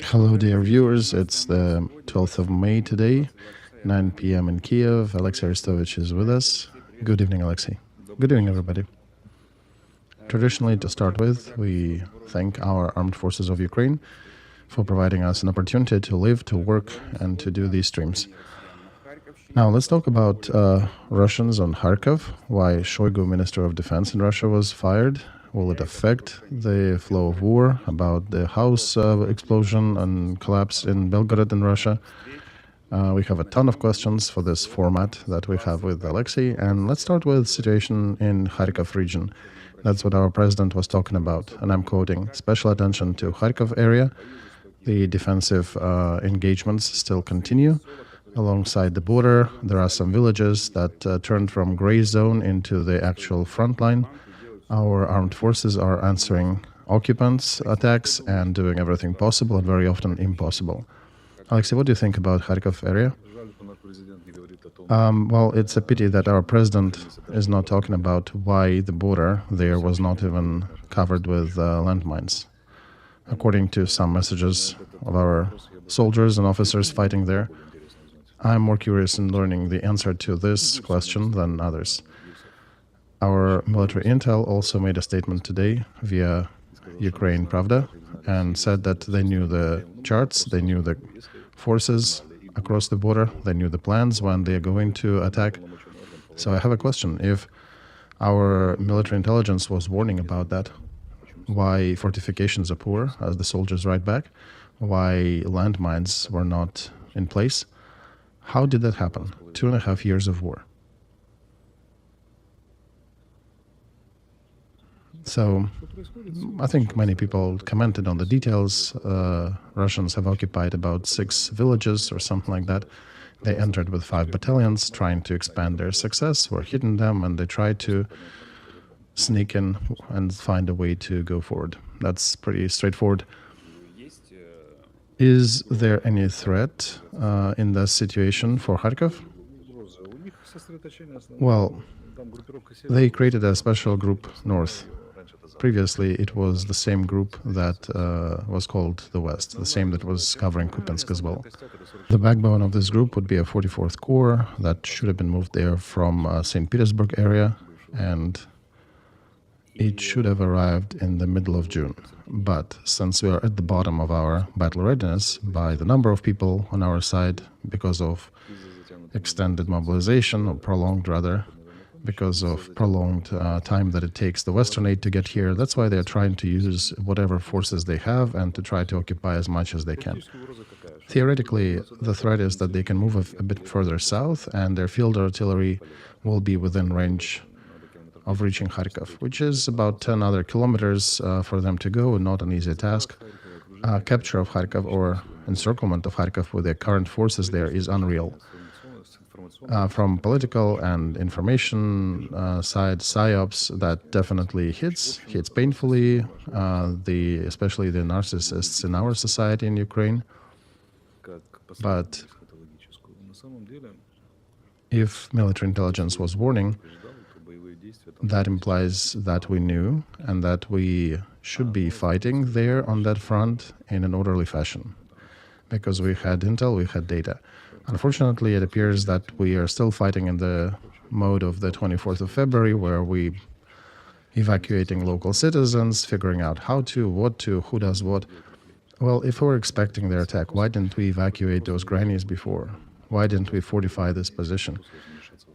Hello, dear viewers. It's the 12th of May today, 9 p.m. in Kiev. Alexey Arestovych is with us. Good evening, Alexey. Good evening, everybody. Traditionally, to start with, we thank our armed forces of Ukraine for providing us an opportunity to live, to work, and to do these streams. Now, let's talk about Russians on Kharkov, why Shoigu, Minister of Defense in Russia, was fired. Will it affect the flow of war? About the house explosion and collapse in Belgorod in Russia. We have a ton of questions for this format that we have with Alexey. And let's start with the situation in Kharkov region. That's what our president was talking about. And I'm quoting, special attention to Kharkov area. The defensive engagements still continue. Alongside the border, there are some villages that turned from gray zone into the actual front line. Our armed forces are answering occupants' attacks and doing everything possible and very often impossible. Alexey, what do you think about Kharkov area? Well, it's a pity that our president is not talking about why the border there was not even covered with landmines. According to some messages of our soldiers and officers fighting there, I'm more curious in learning the answer to this question than others. Our military intel also made a statement today via Ukraine Pravda and said that they knew the charts, they knew the forces across the border, they knew the plans when they are going to attack. So I have a question. If our military intelligence was warning about that, why fortifications are poor, as the soldiers write back, why landmines were not in place, how did that happen? 2.5 years of war. So I think many people commented on the details. Russians have occupied about 6 villages or something like that. They entered with 5 battalions, trying to expand their success. We're hitting them, and they tried to sneak in and find a way to go forward. That's pretty straightforward. Is there any threat in this situation for Kharkov? Well, they created a special group north. Previously, it was the same group that was called the West, the same that was covering Kupiansk as well. The backbone of this group would be a 44th Corps that should have been moved there from St. Petersburg area, and it should have arrived in the middle of June. But since we are at the bottom of our battle readiness by the number of people on our side because of extended mobilization, or prolonged rather, because of prolonged time that it takes the Western aid to get here. That's why they're trying to use whatever forces they have and to try to occupy as much as they can. Theoretically, the threat is that they can move a bit further south and their field artillery will be within range of reaching Kharkov, which is about 10 other kilometers for them to go, not an easy task. Capture of Kharkov or encirclement of Kharkov with their current forces there is unreal. From political and information side, PSYOPs, that definitely hits painfully, especially the narcissists in our society in Ukraine. But if military intelligence was warning, that implies that we knew and that we should be fighting there on that front in an orderly fashion. Because we had intel, we had data. Unfortunately, it appears that we are still fighting in the mode of the 24th of February, where we evacuating local citizens, figuring out how to, what to, who does what. Well, if we were expecting their attack, why didn't we evacuate those grannies before? Why didn't we fortify this position?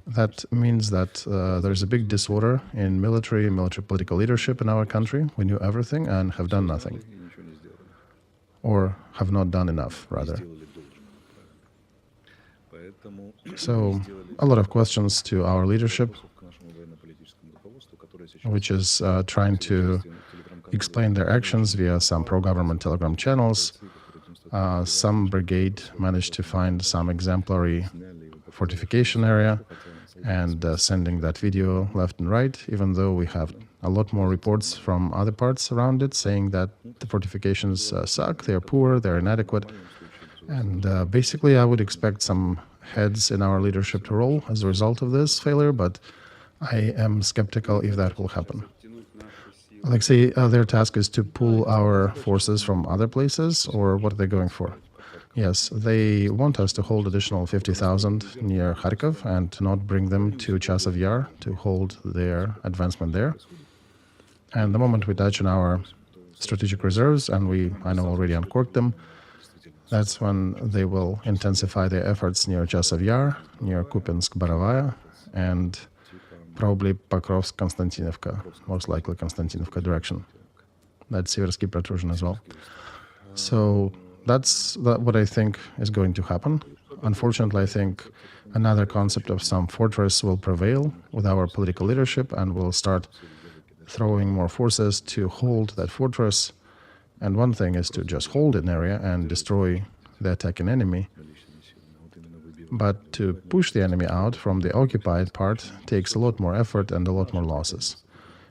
That means that there's a big disorder in military political leadership in our country. We knew everything and have done nothing. Or have not done enough, rather. So, a lot of questions to our leadership, which is trying to explain their actions via some pro-government Telegram channels. Some brigade managed to find some exemplary fortification area and sending that video left and right, even though we have a lot more reports from other parts around it saying that the fortifications suck, they're poor, they're inadequate. And basically, I would expect some heads in our leadership to roll as a result of this failure, but I am skeptical if that will happen. Alexey, their task is to pull our forces from other places, or what are they going for? Yes, they want us to hold additional 50,000 near Kharkov and to not bring them to Chasiv Yar to hold their advancement there. And the moment we touch on our strategic reserves, and I know already uncorked them, that's when they will intensify their efforts near Chasiv Yar, near Kupiansk-Borovaya, and probably Pokrovsk-Konstantinovka, most likely Konstantinovka direction. That's Siversky protrusion as well. So that's what I think is going to happen. Unfortunately, I think another concept of some fortress will prevail with our political leadership, and we'll start throwing more forces to hold that fortress. And one thing is to just hold an area and destroy the attacking enemy. But to push the enemy out from the occupied part takes a lot more effort and a lot more losses.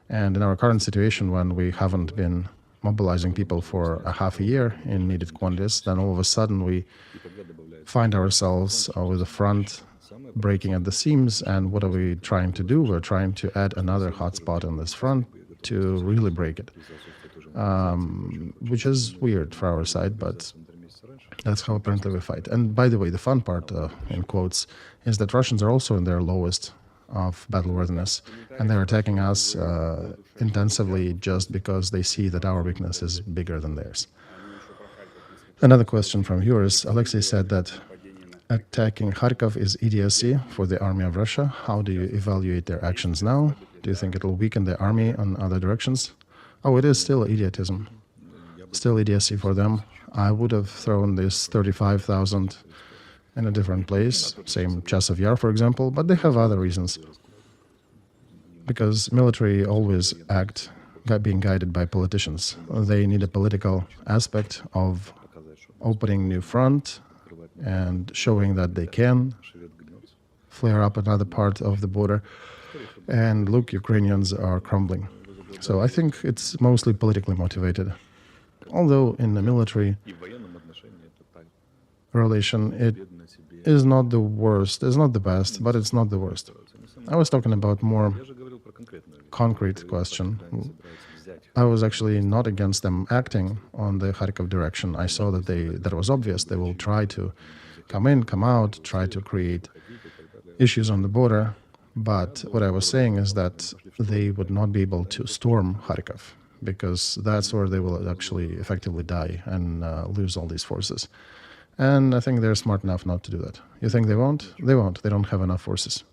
And in our current situation, when we haven't been mobilizing people for a half a year in needed quantities, then all of a sudden we find ourselves with the front breaking at the seams. And what are we trying to do? We're trying to add another hotspot on this front to really break it, which is weird for our side, but that's how apparently we fight. And by the way, the fun part, in quotes, is that Russians are also in their lowest of battle worthiness, and they're attacking us intensively just because they see that our weakness is bigger than theirs. Another question from viewers. Alexey said that attacking Kharkov is idiocy for the army of Russia. How do you evaluate their actions now? Do you think it will weaken the army on other directions? Oh, it is still idiotism. Still idiocy for them. I would have thrown this 35,000 in a different place, same Chasiv Yar, for example, but they have other reasons. Because military always act being guided by politicians. They need a political aspect of opening new front and showing that they can flare up another part of the border. And look, Ukrainians are crumbling. So I think it's mostly politically motivated. Although in the military relation, it is not the worst. It's not the best, but it's not the worst. I was talking about more concrete question. I was actually not against them acting on the Kharkov direction. I saw that that was obvious. They will try to come in, come out, try to create issues on the border. But what I was saying is that they would not be able to storm Kharkov, because that's where they will actually effectively die and lose all these forces. And I think they're smart enough not to do that. You think they won't? They won't. They don't have enough forces.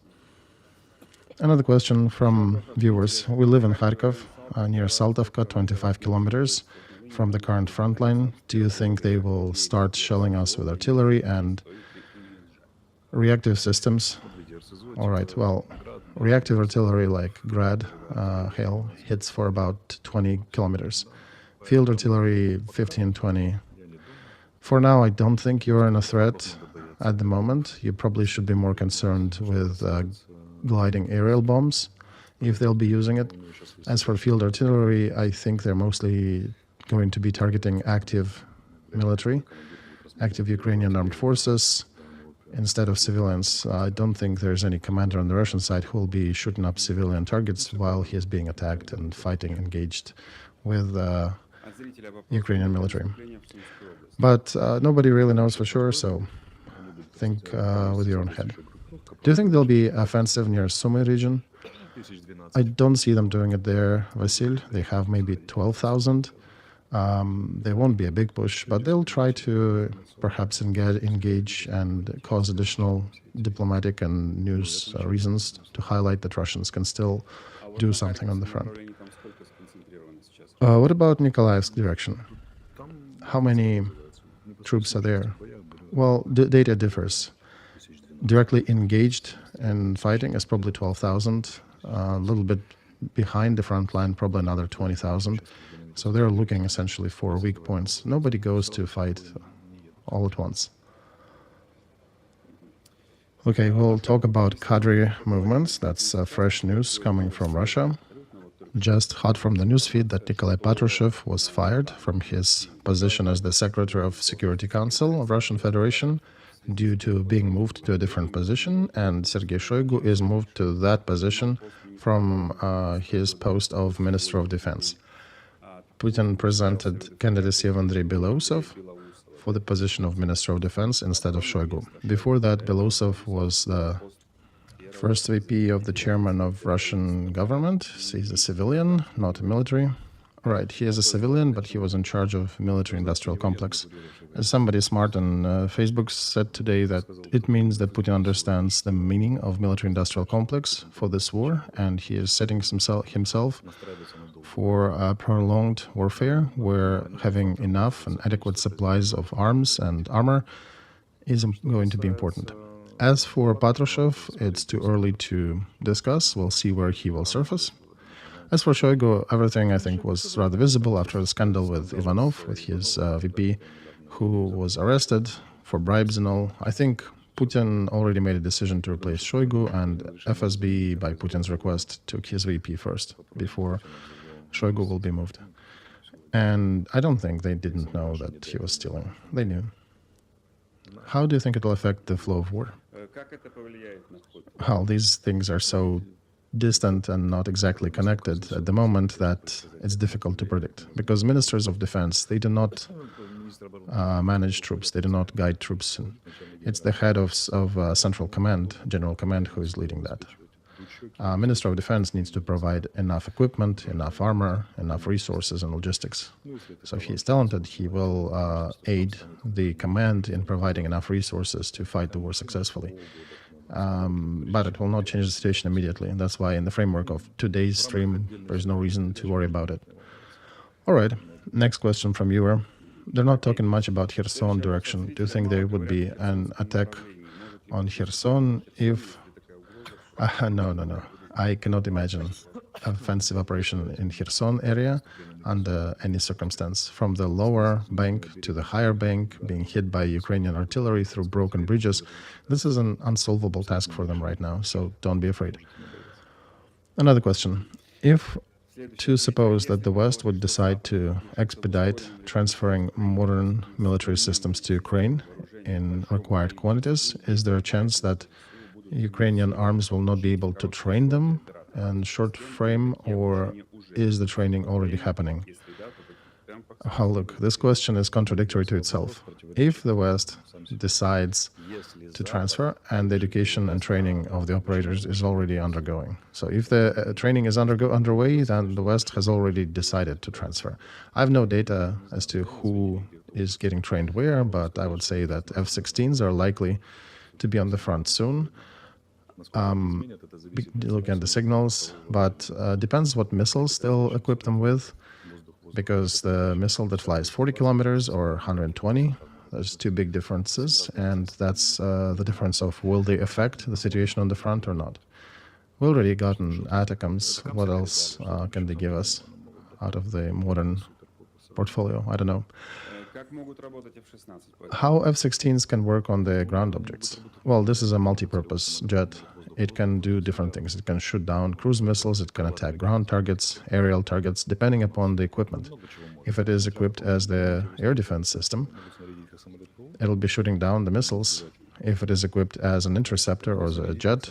Another question from viewers. We live in Kharkov, near Saltovka, 25 kilometers from the current front line. Do you think they will start shelling us with artillery and reactive systems? All right, well, reactive artillery like Grad, hail, hits for about 20 kilometers. Field artillery, 15, 20. For now, I don't think you're in a threat at the moment. You probably should be more concerned with gliding aerial bombs, if they'll be using it. As for field artillery, I think they're mostly going to be targeting active military, active Ukrainian Armed Forces, instead of civilians. I don't think there's any commander on the Russian side who will be shooting up civilian targets while he is being attacked and fighting, engaged with Ukrainian military. But nobody really knows for sure, so think with your own head. Do you think there'll be offensive near Sumy region? I don't see them doing it there, Vasil. They have maybe 12,000. There won't be a big push, but they'll try to perhaps engage and cause additional diplomatic and news reasons to highlight that Russians can still do something on the front. What about Nikolaevsk direction? How many troops are there? Well, data differs. Directly engaged in fighting is probably 12,000. A little bit behind the front line, probably another 20,000. So they're looking essentially for weak points. Nobody goes to fight all at once. Okay, we'll talk about cadre movements. That's fresh news coming from Russia. Just hot from the newsfeed that Nikolai Patrushev was fired from his position as the Secretary of Security Council of Russian Federation due to being moved to a different position, and Sergei Shoigu is moved to that position from his post of Minister of Defense. Putin presented candidacy of Andrei Belosov for the position of Minister of Defense instead of Shoigu. Before that, Belosov was the first VP of the chairman of Russian government. So he's a civilian, not a military. All right, he is a civilian, but he was in charge of military-industrial complex. As somebody smart on Facebook said today that it means that Putin understands the meaning of military-industrial complex for this war, and he is setting himself for a prolonged warfare where having enough and adequate supplies of arms and armor is going to be important. As for Patrushev, it's too early to discuss. We'll see where he will surface. As for Shoigu, everything I think was rather visible after the scandal with Ivanov, with his VP, who was arrested for bribes and all. I think Putin already made a decision to replace Shoigu, and FSB, by Putin's request, took his VP first, before Shoigu will be moved. And I don't think they didn't know that he was stealing. They knew. How do you think it will affect the flow of war? Well, these things are so distant and not exactly connected at the moment that it's difficult to predict. Because ministers of defense, they do not manage troops, they do not guide troops. It's the head of Central Command, General Command, who is leading that. Minister of Defense needs to provide enough equipment, enough armor, enough resources and logistics. So if he's talented, he will aid the command in providing enough resources to fight the war successfully. But it will not change the situation immediately. And that's why in the framework of today's stream, there's no reason to worry about it. All right, next question from viewer. They're not talking much about Kherson direction. Do you think there would be an attack on Kherson if... No. I cannot imagine offensive operation in Kherson area under any circumstance. From the lower bank to the higher bank, being hit by Ukrainian artillery through broken bridges, this is an unsolvable task for them right now, so don't be afraid. Another question. If to suppose that the West would decide to expedite transferring modern military systems to Ukraine in required quantities, is there a chance that Ukrainian arms will not be able to train them in short frame, or is the training already happening? Look, this question is contradictory to itself. If the West decides to transfer, and the education and training of the operators is already undergoing. So if the training is underway, then the West has already decided to transfer. I have no data as to who is getting trained where, but I would say that F-16s are likely to be on the front soon. Look at the signals, but depends what missiles they'll equip them with, because the missile that flies 40 kilometers or 120, there's two big differences, and that's the difference of will they affect the situation on the front or not. We already gotten ATACMS. What else can they give us out of the modern portfolio? I don't know. How F-16s can work on the ground objects? Well, this is a multi-purpose jet. It can do different things. It can shoot down cruise missiles, it can attack ground targets, aerial targets, depending upon the equipment. If it is equipped as the air defense system, it'll be shooting down the missiles. If it is equipped as an interceptor or as a jet,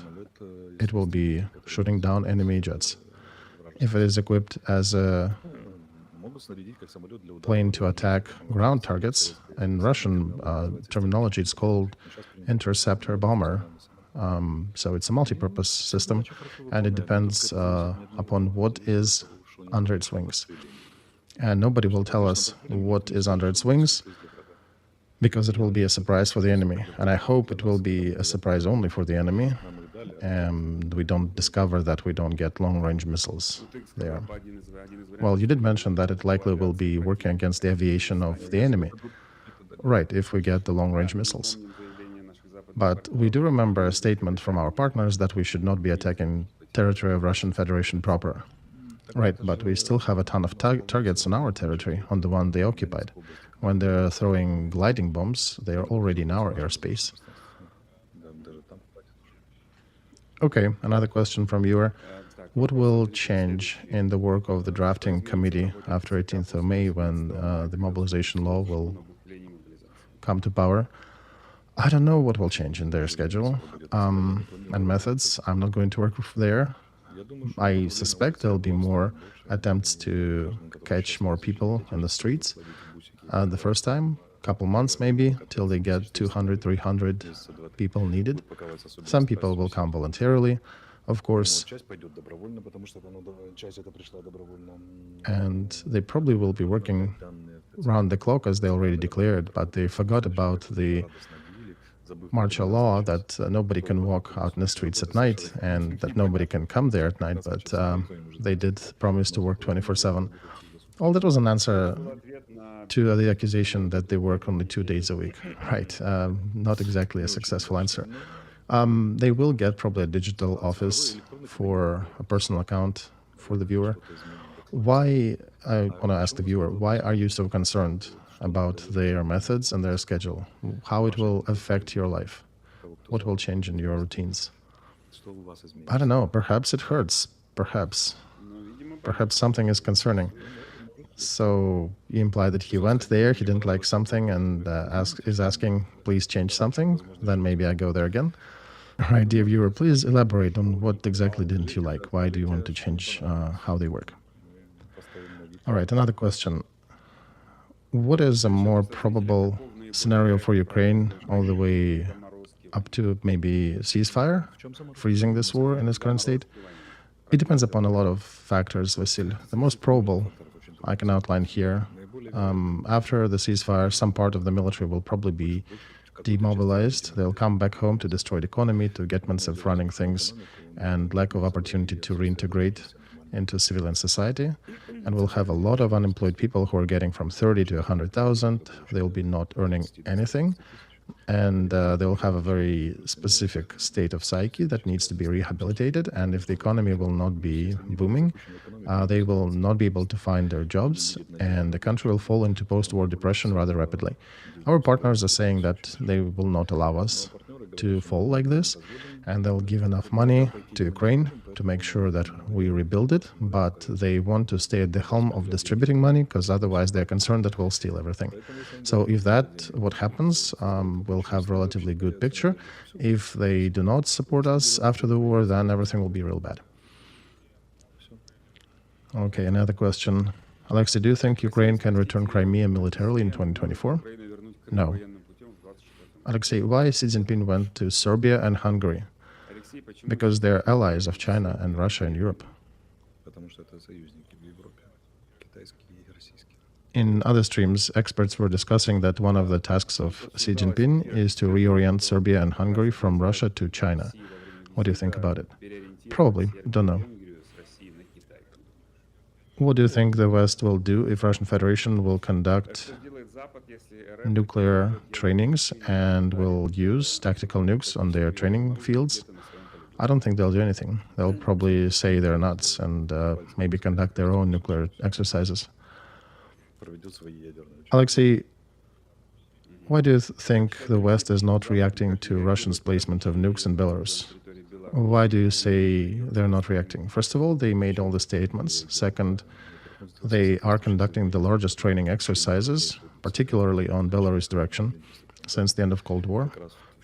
it will be shooting down enemy jets. If it is equipped as a plane to attack ground targets, in Russian terminology it's called interceptor bomber. So it's a multi-purpose system, and it depends upon what is under its wings. And nobody will tell us what is under its wings, because it will be a surprise for the enemy. And I hope it will be a surprise only for the enemy, and we don't discover that we don't get long-range missiles there. Well, you did mention that it likely will be working against the aviation of the enemy. Right, if we get the long-range missiles. But we do remember a statement from our partners that we should not be attacking territory of Russian Federation proper. Right, but we still have a ton of targets on our territory, on the one they occupied. When they're throwing gliding bombs, they are already in our airspace. Okay, another question from viewer. What will change in the work of the drafting committee after 18th of May, when the mobilization law will come to power? I don't know what will change in their schedule and methods. I'm not going to work there. I suspect there'll be more attempts to catch more people in the streets the first time, couple months maybe, till they get 200, 300 people needed. Some people will come voluntarily, of course, and they probably will be working round the clock as they already declared, but they forgot about the martial law that nobody can walk out in the streets at night and that nobody can come there at night, but they did promise to work 24/7. Well, that was an answer to the accusation that they work only 2 days a week, right? Not exactly a successful answer. They will get probably a digital office for a personal account for the viewer. Why, I want to ask the viewer, why are you so concerned about their methods and their schedule? How it will affect your life? What will change in your routines? I don't know, perhaps it hurts, perhaps something is concerning. So you imply that he went there, he didn't like something and is asking, please change something, then maybe I go there again. All right, dear viewer, please elaborate on what exactly didn't you like? Why do you want to change how they work? All right, another question. What is a more probable scenario for Ukraine all the way up to maybe ceasefire, freezing this war in its current state? It depends upon a lot of factors, Vasil. The most probable I can outline here. After the ceasefire, some part of the military will probably be demobilized. They'll come back home to destroy the economy, to get months of running things, and lack of opportunity to reintegrate into civilian society. And we'll have a lot of unemployed people who are getting from 30 to 100,000. They'll be not earning anything. And they'll have a very specific state of psyche that needs to be rehabilitated. And if the economy will not be booming, they will not be able to find their jobs, and the country will fall into post-war depression rather rapidly. Our partners are saying that they will not allow us to fall like this, and they'll give enough money to Ukraine to make sure that we rebuild it, but they want to stay at the helm of distributing money, because otherwise they're concerned that we'll steal everything. So if that what happens, we'll have a relatively good picture. If they do not support us after the war, then everything will be real bad. Okay, another question. Alexey, do you think Ukraine can return Crimea militarily in 2024? No. Alexey, why Xi Jinping went to Serbia and Hungary? Because they're allies of China and Russia in Europe. In other streams, experts were discussing that one of the tasks of Xi Jinping is to reorient Serbia and Hungary from Russia to China. What do you think about it? Probably, don't know. What do you think the West will do if Russian Federation will conduct nuclear trainings and will use tactical nukes on their training fields? I don't think they'll do anything. They'll probably say they're nuts and maybe conduct their own nuclear exercises. Alexey, why do you think the West is not reacting to Russia's placement of nukes in Belarus? Why do you say they're not reacting? First of all, they made all the statements. Second, they are conducting the largest training exercises, particularly on Belarus direction, since the end of Cold War.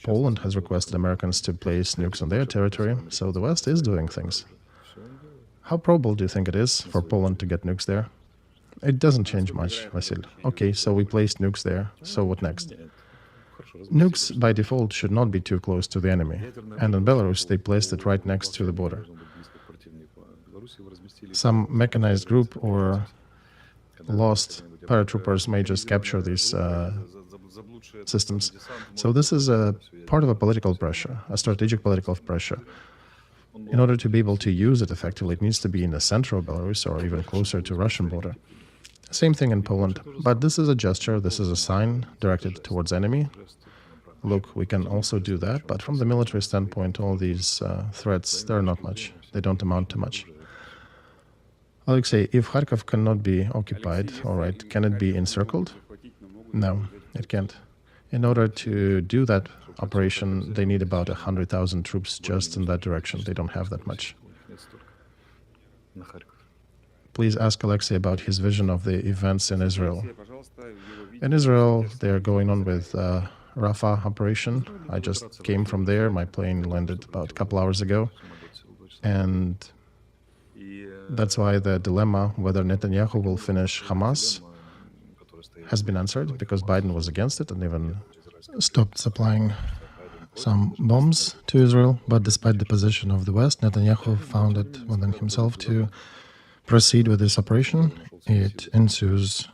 Poland has requested Americans to place nukes on their territory, so the West is doing things. How probable do you think it is for Poland to get nukes there? It doesn't change much, Vasil. Okay, so we placed nukes there, so what next? Nukes, by default, should not be too close to the enemy, and in Belarus, they placed it right next to the border. Some mechanized group or lost paratroopers may just capture these systems. So this is a part of a political pressure, a strategic political pressure. In order to be able to use it effectively, it needs to be in the center of Belarus or even closer to Russian border. Same thing in Poland, but this is a gesture, this is a sign directed towards enemy. Look, we can also do that, but from the military standpoint, all these threats, they're not much. They don't amount to much. Alexey, if Kharkov cannot be occupied, all right, can it be encircled? No, it can't. In order to do that operation, they need about 100,000 troops just in that direction. They don't have that much. Please ask Alexey about his vision of the events in Israel. In Israel, they're going on with Rafah operation. I just came from there. My plane landed about a couple hours ago. And That's why the dilemma whether Netanyahu will finish Hamas has been answered, because Biden was against it and even stopped supplying some bombs to Israel. But despite the position of the West, Netanyahu found it within himself to proceed with this operation. It ensues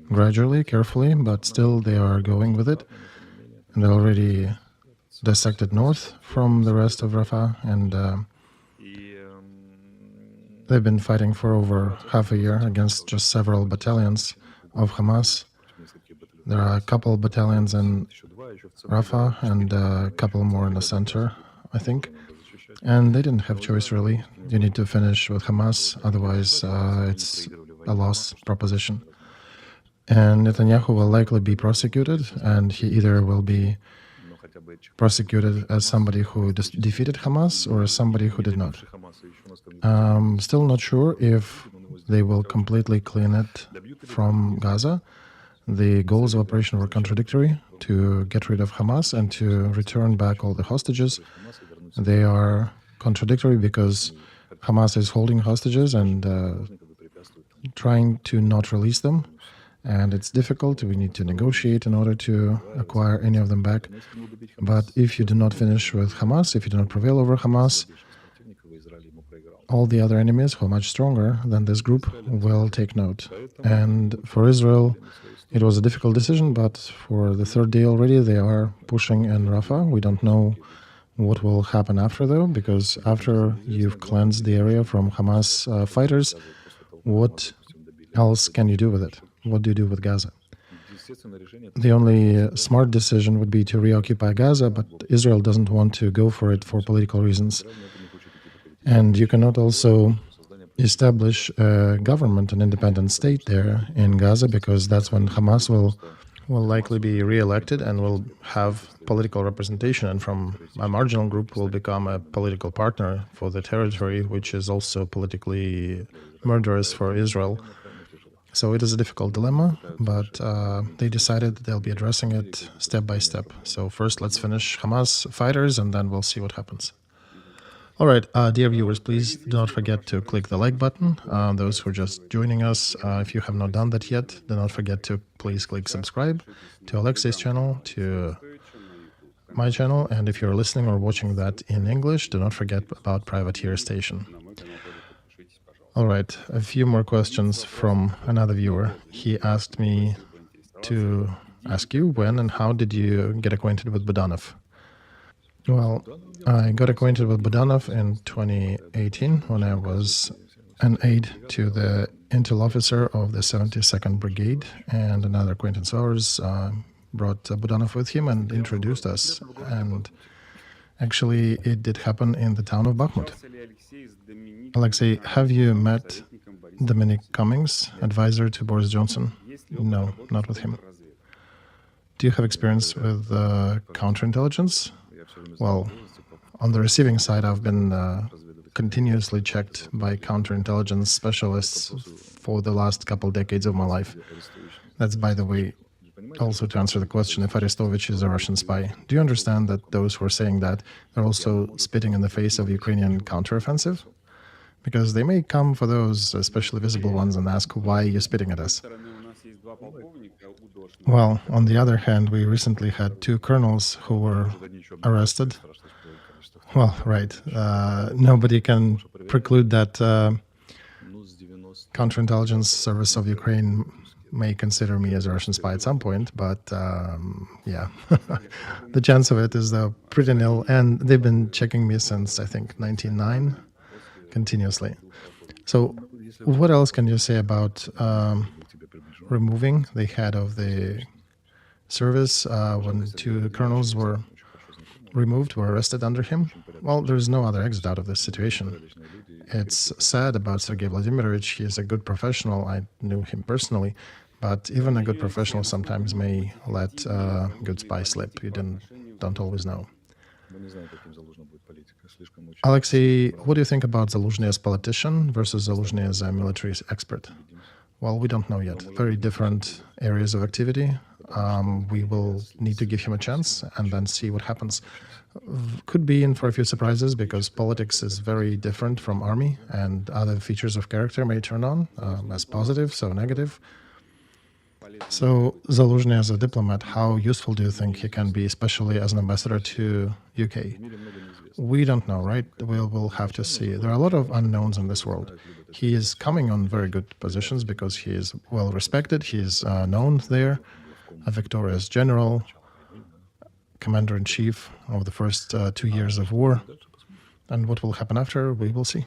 gradually, carefully, but still they are going with it. And they already dissected north from the rest of Rafah, and they've been fighting for over half a year against just several battalions of Hamas. There are a couple battalions in Rafah and a couple more in the center, I think. And they didn't have choice, really. You need to finish with Hamas, otherwise it's a loss proposition. And Netanyahu will likely be prosecuted, and he either will be prosecuted as somebody who defeated Hamas or as somebody who did not. Still not sure if they will completely clean it from Gaza. The goals of operation were contradictory: to get rid of Hamas and to return back all the hostages. They are contradictory because Hamas is holding hostages and trying to not release them. And it's difficult. We need to negotiate in order to acquire any of them back. But if you do not finish with Hamas, if you do not prevail over Hamas, all the other enemies who are much stronger than this group will take note. And for Israel, it was a difficult decision, but for the third day already, they are pushing in Rafah. We don't know what will happen after, though, because after you've cleansed the area from Hamas fighters, what else can you do with it? What do you do with Gaza? The only smart decision would be to reoccupy Gaza, but Israel doesn't want to go for it for political reasons. And you cannot also establish a government, an independent state there in Gaza, because that's when Hamas will likely be re-elected and will have political representation, and from a marginal group will become a political partner for the territory, which is also politically murderous for Israel. So it is a difficult dilemma, but they decided that they'll be addressing it step by step. So first, let's finish Hamas fighters, and then we'll see what happens. All right, dear viewers, please do not forget to click the like button. Those who are just joining us, if you have not done that yet, do not forget to please click subscribe to Alexey's channel, to my channel, and if you're listening or watching that in English, do not forget about Privateer Station. All right, a few more questions from another viewer. He asked me to ask you, when and how did you get acquainted with Budanov? Well, I got acquainted with Budanov in 2018 when I was an aide to the intel officer of the 72nd Brigade, and another acquaintance of ours brought Budanov with him and introduced us. And actually, it did happen in the town of Bakhmut. Alexey, have you met Dominic Cummings, advisor to Boris Johnson? No, not with him. Do you have experience with counterintelligence? Well, on the receiving side, I've been continuously checked by counterintelligence specialists for the last couple decades of my life. That's, by the way, also to answer the question if Arestovych is a Russian spy. Do you understand that those who are saying that are also spitting in the face of Ukrainian counteroffensive? Because they may come for those especially visible ones and ask, why are you spitting at us? Well, on the other hand, we recently had 2 colonels who were arrested. Well, right. Nobody can preclude that counterintelligence service of Ukraine may consider me as a Russian spy at some point, but yeah, the chance of it is pretty nil. And they've been checking me since, I think, 1999, continuously. So what else can you say about removing the head of the service when 2 colonels were removed, were arrested under him? Well, there's no other exit out of this situation. It's sad about Sergei Vladimirovich. He is a good professional. I knew him personally, but even a good professional sometimes may let a good spy slip. You don't always know. Alexey, what do you think about Zaluzhny as politician versus Zaluzhny as a military expert? Well, we don't know yet. Very different areas of activity. We will need to give him a chance and then see what happens. Could be in for a few surprises because politics is very different from army, and other features of character may turn on as positive, so negative. So Zaluzhny as a diplomat, how useful do you think he can be, especially as an ambassador to UK? We don't know, right? We'll have to see. There are a lot of unknowns in this world. He is coming on very good positions because he is well respected. He is known there, a victorious general, commander-in-chief of the first 2 years of war. And what will happen after, we will see.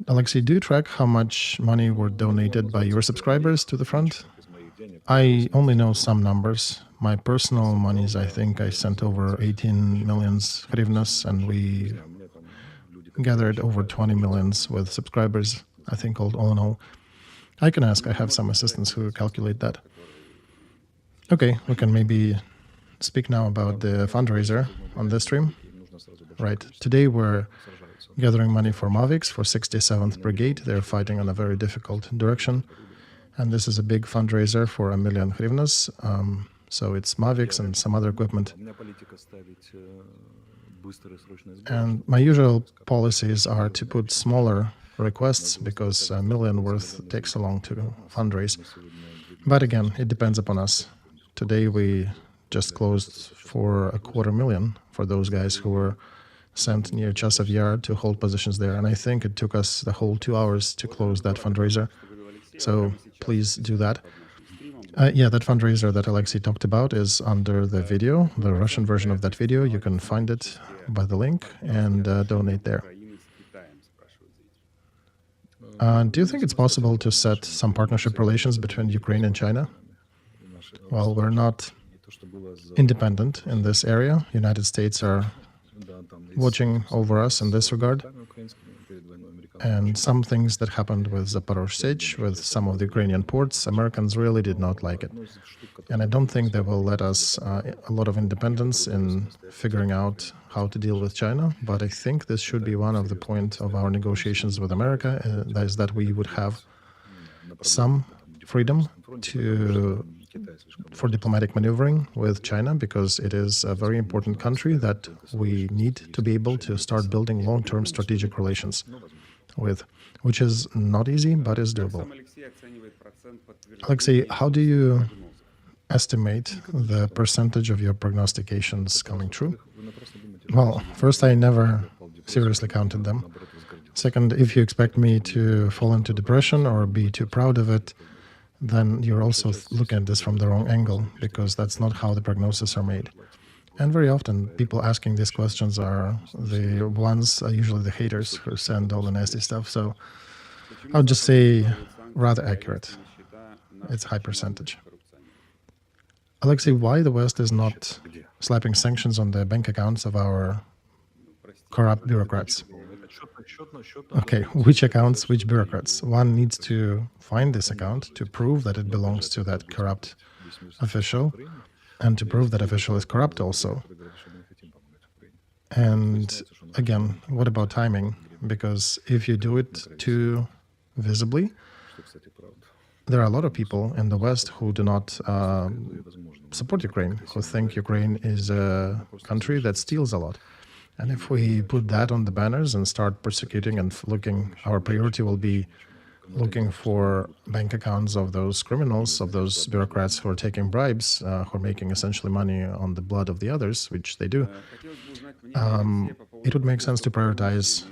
Alexey, do you track how much money were donated by your subscribers to the front? I only know some numbers. My personal monies, I think I sent over 18 million hryvnias, and we gathered over 20 millions with subscribers, I think, all in all. I can ask. I have some assistants who calculate that. Okay, we can maybe speak now about the fundraiser on this stream. Right, today we're gathering money for Mavics, for 67th Brigade. They're fighting on a very difficult direction. And this is a big fundraiser for 1 million hryvnias. So it's Mavics and some other equipment. And my usual policies are to put smaller requests because 1 million worth takes so long to fundraise. But again, it depends upon us. Today we just closed for 250,000 for those guys who were sent near Chasov Yar to hold positions there. And I think it took us the whole 2 hours to close that fundraiser. So please do that. Yeah, that fundraiser that Alexey talked about is under the video, the Russian version of that video. You can find it by the link and donate there. Do you think it's possible to set some partnership relations between Ukraine and China? Well, we're not independent in this area. United States are watching over us in this regard. And some things that happened with Zaporozhye, with some of the Ukrainian ports, Americans really did not like it. And I don't think they will let us a lot of independence in figuring out how to deal with China. But I think this should be one of the points of our negotiations with America, that is that we would have some freedom for diplomatic maneuvering with China, because it is a very important country that we need to be able to start building long-term strategic relations with, which is not easy, but is doable. Alexey, how do you estimate the percentage of your prognostications coming true? Well, first, I never seriously counted them. Second, if you expect me to fall into depression or be too proud of it, then you're also looking at this from the wrong angle, because that's not how the prognoses are made. And very often, people asking these questions are the ones, usually the haters, who send all the nasty stuff. So I would just say rather accurate. It's high percentage. Alexey, why the West is not slapping sanctions on the bank accounts of our corrupt bureaucrats? Okay, which accounts, which bureaucrats? One needs to find this account to prove that it belongs to that corrupt official, and to prove that official is corrupt also. And again, what about timing? Because if you do it too visibly, there are a lot of people in the West who do not support Ukraine, who think Ukraine is a country that steals a lot. And if we put that on the banners and start persecuting and looking, our priority will be looking for bank accounts of those criminals, of those bureaucrats who are taking bribes, who are making essentially money on the blood of the others, which they do. It would make sense to prioritize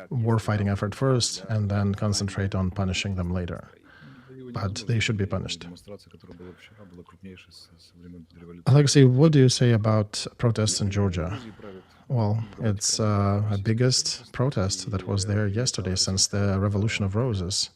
war-fighting effort first and then concentrate on punishing them later. But they should be punished. Alexey, what do you say about protests in Georgia? Well, it's a biggest protest that was there yesterday since the Revolution of Roses.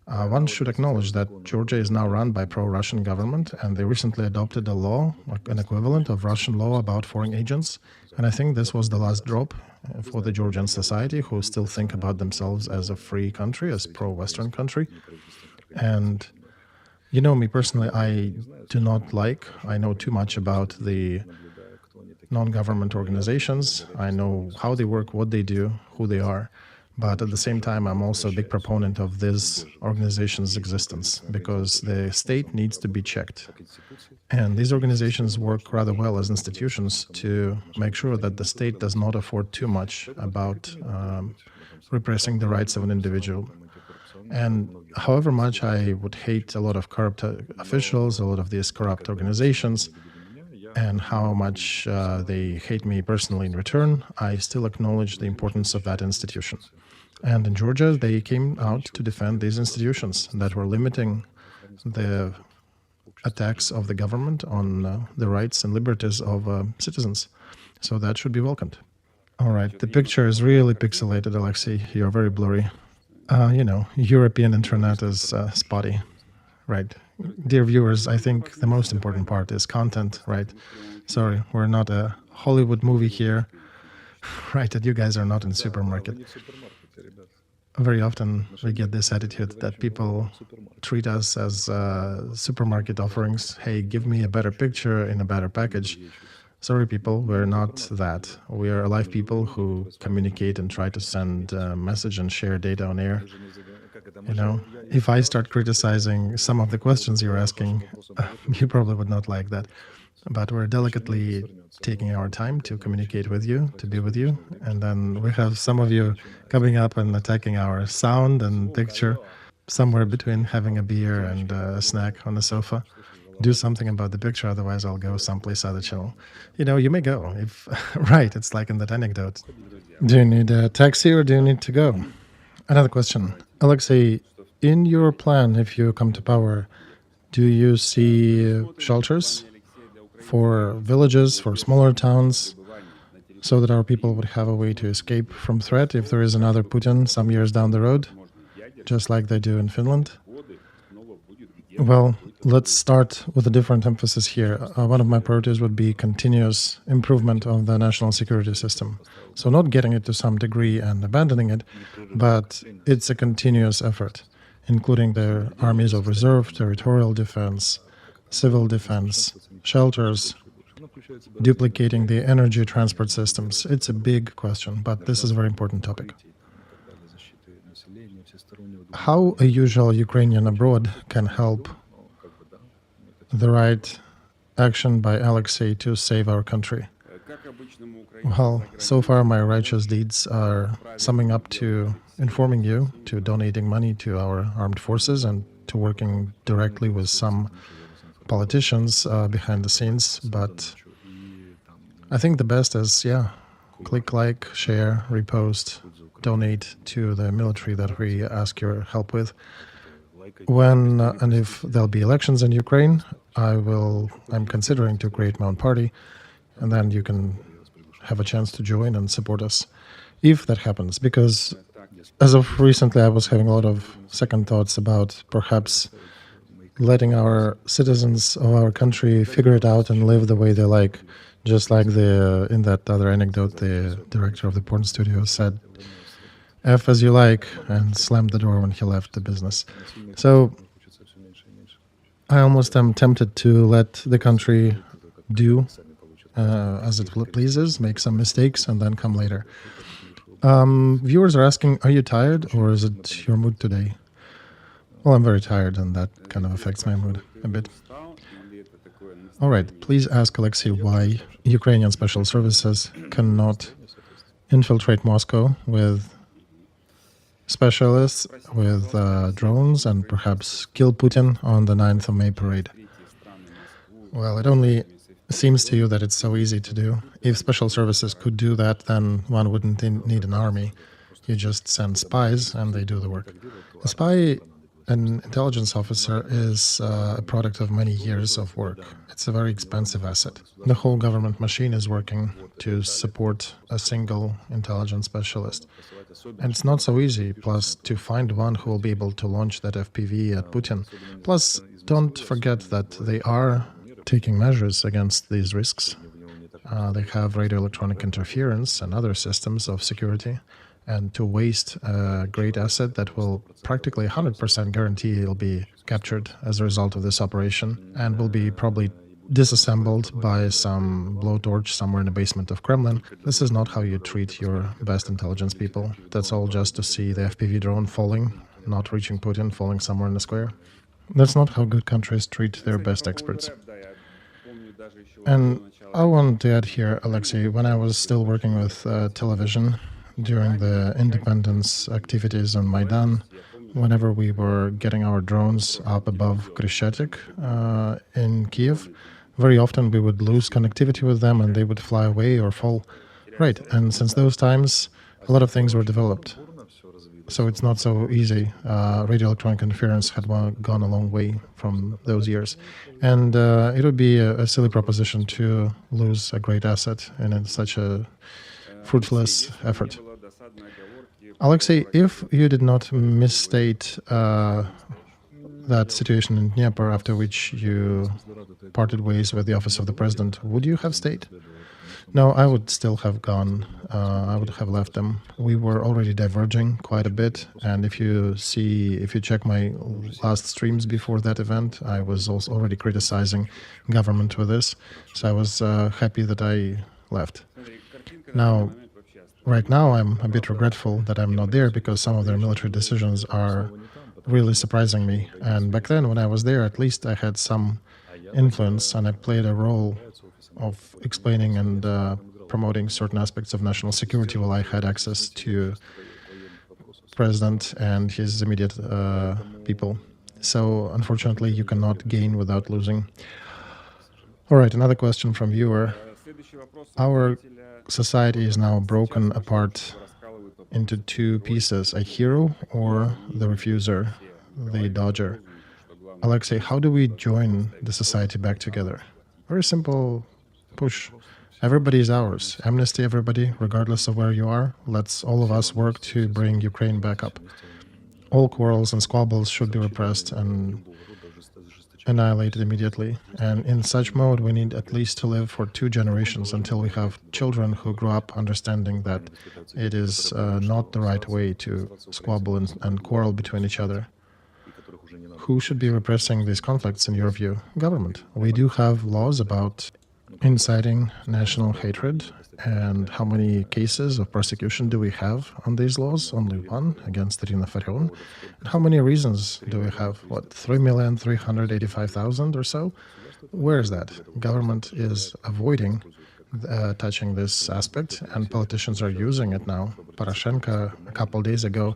One should acknowledge that Georgia is now run by pro-Russian government, and they recently adopted a law, an equivalent of Russian law about foreign agents. And I think this was the last drop for the Georgian society, who still think about themselves as a free country, as pro-Western country. And you know me personally, I know too much about the non-government organizations. I know how they work, what they do, who they are. But at the same time, I'm also a big proponent of this organization's existence because the state needs to be checked. And these organizations work rather well as institutions to make sure that the state does not afford too much about repressing the rights of an individual. And however much I would hate a lot of corrupt officials, a lot of these corrupt organizations, and how much they hate me personally in return, I still acknowledge the importance of that institution. And in Georgia, they came out to defend these institutions that were limiting the attacks of the government on the rights and liberties of citizens. So that should be welcomed. All right, the picture is really pixelated, Alexey. You're very blurry. European internet is spotty, right? Dear viewers, I think the most important part is content, right? Sorry, we're not a Hollywood movie here, right? And you guys are not in supermarket. Very often we get this attitude that people treat us as supermarket offerings. Hey, give me a better picture in a better package. Sorry, people, we're not that. We are alive people who communicate and try to send a message and share data on air. If I start criticizing some of the questions you're asking, you probably would not like that. But we're delicately taking our time to communicate with you, to be with you. And then we have some of you coming up and attacking our sound and picture, somewhere between having a beer and a snack on the sofa. Do something about the picture, otherwise I'll go someplace other channel. You may go. Right, it's like in that anecdote. Do you need a taxi or do you need to go? Another question. Alexey, in your plan, if you come to power, do you see shelters for villages, for smaller towns, so that our people would have a way to escape from threat if there is another Putin some years down the road, just like they do in Finland? Well, let's start with a different emphasis here. One of my priorities would be continuous improvement of the national security system. So not getting it to some degree and abandoning it, but it's a continuous effort, including the armies of reserve, territorial defense, civil defense, shelters, duplicating the energy transport systems. It's a big question, but this is a very important topic. How a usual Ukrainian abroad can help the right action by Alexey to save our country? Well, so far my righteous deeds are summing up to informing you, to donating money to our armed forces and to working directly with some politicians behind the scenes. But I think the best is, click like, share, repost, donate to the military that we ask your help with. When and if there'll be elections in Ukraine, I'm considering to create my own party, and then you can have a chance to join and support us if that happens. Because as of recently, I was having a lot of second thoughts about perhaps letting our citizens of our country figure it out and live the way they like, just like in that other anecdote, the director of the porn studio said, F as you like, and slammed the door when he left the business. So I almost am tempted to let the country do as it pleases, make some mistakes, and then come later. Viewers are asking, are you tired, or is it your mood today? Well, I'm very tired, and that kind of affects my mood a bit. All right, please ask Alexey why Ukrainian special services cannot infiltrate Moscow with specialists, with drones, and perhaps kill Putin on the 9th of May parade. Well, it only seems to you that it's so easy to do. If special services could do that, then one wouldn't need an army. You just send spies, and they do the work. A spy, an intelligence officer, is a product of many years of work. It's a very expensive asset. The whole government machine is working to support a single intelligence specialist. And it's not so easy, plus to find one who will be able to launch that FPV at Putin. Plus, don't forget that they are taking measures against these risks. They have radioelectronic interference and other systems of security. And to waste a great asset that will practically 100% guarantee it'll be captured as a result of this operation and will be probably disassembled by some blowtorch somewhere in the basement of Kremlin. This is not how you treat your best intelligence people. That's all just to see the FPV drone falling, not reaching Putin, falling somewhere in the square. That's not how good countries treat their best experts. And I want to add here, Alexey, when I was still working with television during the independence activities on Maidan, whenever we were getting our drones up above Krещатик in Kiev, very often we would lose connectivity with them and they would fly away or fall. Right, and since those times, a lot of things were developed. So it's not so easy. Radio electronic interference had gone a long way from those years. And it would be a silly proposition to lose a great asset in such a fruitless effort. Alexey, if you did not misstate that situation in Dnieper, after which you parted ways with the office of the president, would you have stayed? No, I would still have gone. I would have left them. We were already diverging quite a bit, and if you check my last streams before that event, I was also already criticizing government with this, so I was happy that I left. Now, right now, I'm a bit regretful that I'm not there because some of their military decisions are really surprising me. And back then, when I was there, at least I had some influence and I played a role of explaining and promoting certain aspects of national security while I had access to president and his immediate people. So unfortunately, you cannot gain without losing. All right, another question from viewer. Our society is now broken apart into two pieces, a hero or the refuser, the dodger. Alexey, how do we join the society back together? Very simple push. Everybody is ours. Amnesty everybody, regardless of where you are. Let's all of us work to bring Ukraine back up. All quarrels and squabbles should be repressed and annihilated immediately. And in such mode, we need at least to live for 2 generations until we have children who grow up understanding that it is not the right way to squabble and quarrel between each other. Who should be repressing these conflicts in your view? Government. We do have laws about inciting national hatred. And how many cases of prosecution do we have on these laws? Only one, against Irina Farion. How many reasons do we have? What, 3,385,000 or so? Where is that? Government is avoiding touching this aspect, and politicians are using it now. Poroshenko, a couple days ago,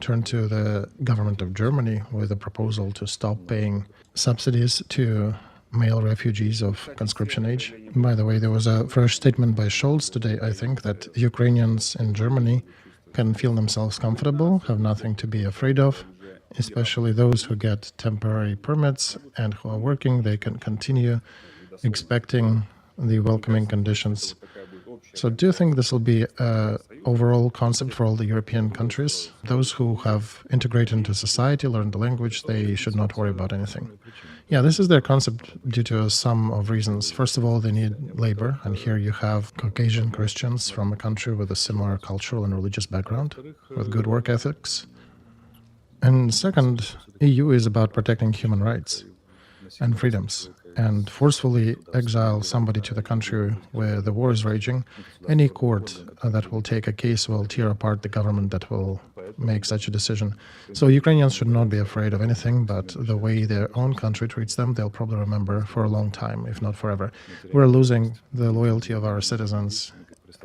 turned to the government of Germany with a proposal to stop paying subsidies to male refugees of conscription age. By the way, there was a fresh statement by Scholz today, I think, that Ukrainians in Germany can feel themselves comfortable, have nothing to be afraid of, especially those who get temporary permits and who are working. They can continue expecting the welcoming conditions. So do you think this will be an overall concept for all the European countries? Those who have integrated into society, learned the language, they should not worry about anything. Yeah, this is their concept due to a sum of reasons. First of all, they need labor, and here you have Caucasian Christians from a country with a similar cultural and religious background, with good work ethics. And second, EU is about protecting human rights and freedoms, and forcefully exile somebody to the country where the war is raging. Any court that will take a case will tear apart the government that will make such a decision. So Ukrainians should not be afraid of anything, but the way their own country treats them, they'll probably remember for a long time, if not forever. We're losing the loyalty of our citizens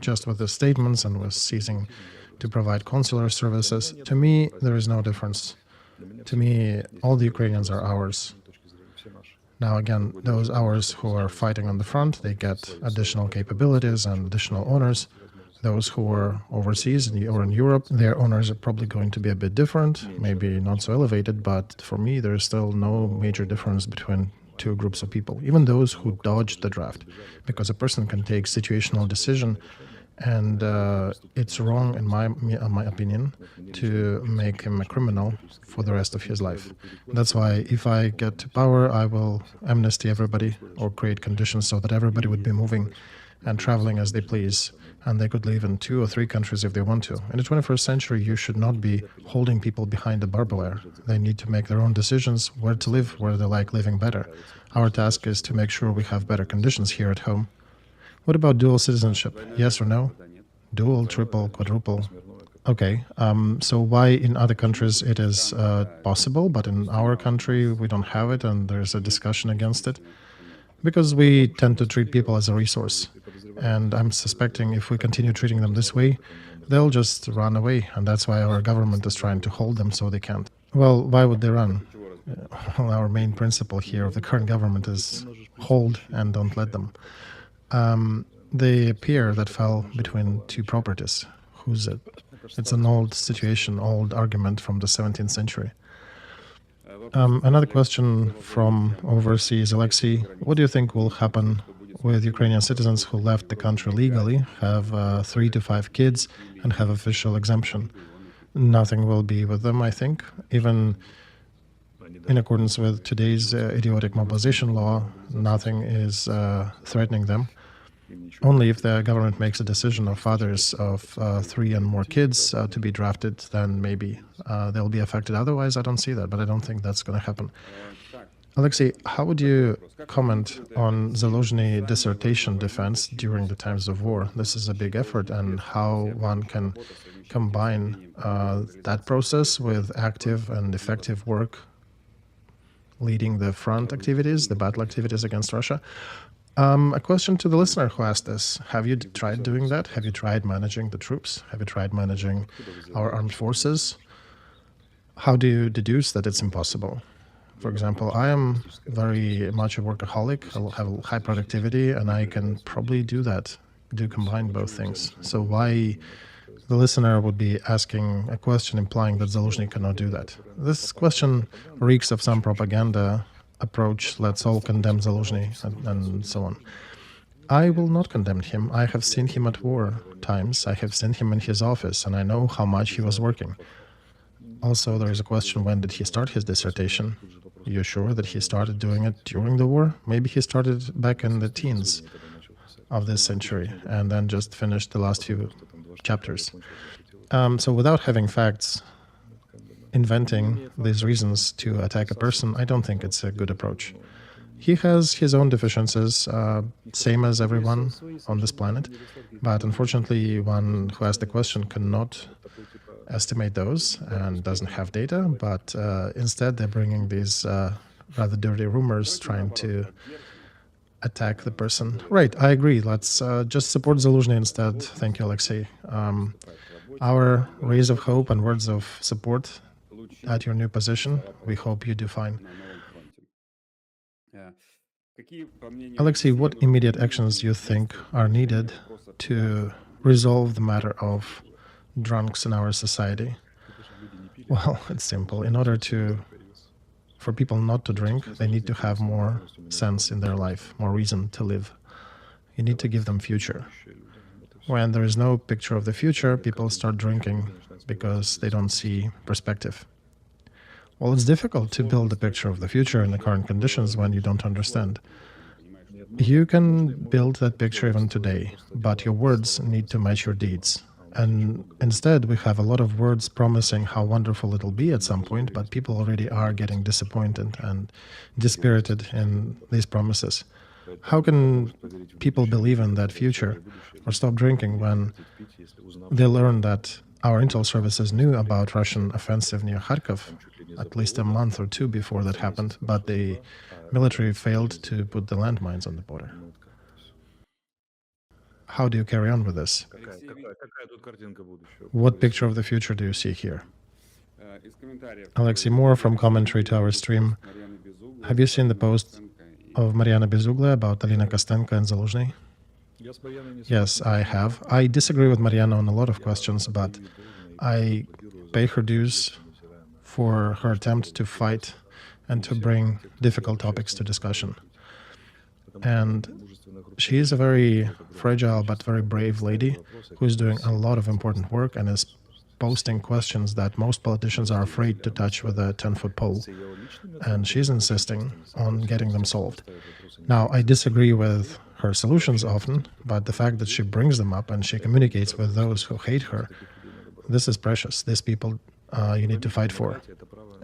just with the statements and with ceasing to provide consular services. To me, there is no difference. To me, all the Ukrainians are ours. Now, again, those ours who are fighting on the front, they get additional capabilities and additional honors. Those who are overseas or in Europe, their honors are probably going to be a bit different, maybe not so elevated, but for me, there is still no major difference between two groups of people, even those who dodged the draft, because a person can take situational decision, and it's wrong, in my opinion, to make him a criminal for the rest of his life. That's why if I get to power, I will amnesty everybody or create conditions so that everybody would be moving and traveling as they please, and they could live in 2 or 3 countries if they want to. In the 21st century, you should not be holding people behind the barbed wire. They need to make their own decisions where to live, where they like living better. Our task is to make sure we have better conditions here at home. What about dual citizenship? Yes or no? Dual, triple, quadruple? Okay, so why in other countries it is possible, but in our country we don't have it and there's a discussion against it? Because we tend to treat people as a resource. And I'm suspecting if we continue treating them this way, they'll just run away. And that's why our government is trying to hold them so they can't. Well, why would they run? Well, our main principle here of the current government is hold and don't let them. They appear that fell between 2 properties. Who's it? It's an old situation, old argument from the 17th century. Another question from overseas, Alexey. What do you think will happen with Ukrainian citizens who left the country legally, have 3 to 5 kids, and have official exemption? Nothing will be with them, I think. Even in accordance with today's idiotic mobilization law, nothing is threatening them. Only if the government makes a decision of fathers of 3 and more kids to be drafted, then maybe they'll be affected. Otherwise, I don't see that, but I don't think that's going to happen. Alexey, how would you comment on Zaluzhny dissertation defense during the times of war? This is a big effort, and how one can combine that process with active and effective work leading the front activities, the battle activities against Russia. A question to the listener who asked this. Have you tried doing that? Have you tried managing the troops? Have you tried managing our armed forces? How do you deduce that it's impossible? For example, I am very much a workaholic. I have high productivity, and I can probably do that, combine both things. So why the listener would be asking a question implying that Zaluzhny cannot do that? This question reeks of some propaganda approach, let's all condemn Zaluzhny, and so on. I will not condemn him. I have seen him at war times. I have seen him in his office, and I know how much he was working. Also, there is a question, when did he start his dissertation? You're sure that he started doing it during the war? Maybe he started back in the teens of this century and then just finished the last few chapters. So without having facts, inventing these reasons to attack a person, I don't think it's a good approach. He has his own deficiencies, same as everyone on this planet, but unfortunately one who asked the question cannot estimate those and doesn't have data, but instead they're bringing these rather dirty rumors trying to attack the person. Right, I agree. Let's just support Zaluzhny instead. Thank you, Alexey. Our rays of hope and words of support at your new position. We hope you do fine. Alexey, what immediate actions you think are needed to resolve the matter of drunks in our society? Well, it's simple. In order for people not to drink, they need to have more sense in their life, more reason to live. You need to give them future. When there is no picture of the future, people start drinking because they don't see perspective. Well, it's difficult to build a picture of the future in the current conditions when you don't understand. You can build that picture even today, but your words need to match your deeds. And instead, we have a lot of words promising how wonderful it'll be at some point, but people already are getting disappointed and dispirited in these promises. How can people believe in that future or stop drinking when they learn that our intel services knew about Russian offensive near Kharkov at least a month or 2 before that happened, but the military failed to put the landmines on the border? How do you carry on with this? What picture of the future do you see here? Alexey, more from commentary to our stream. Have you seen the post of Mariana Bezuglia about Alina Kostenko and Zaluzhny? Yes, I have. I disagree with Mariana on a lot of questions, but I pay her dues for her attempt to fight and to bring difficult topics to discussion. And she is a very fragile but very brave lady who is doing a lot of important work and is posting questions that most politicians are afraid to touch with a 10-foot pole. And she's insisting on getting them solved. Now, I disagree with her solutions often, but the fact that she brings them up and she communicates with those who hate her, this is precious. These people you need to fight for.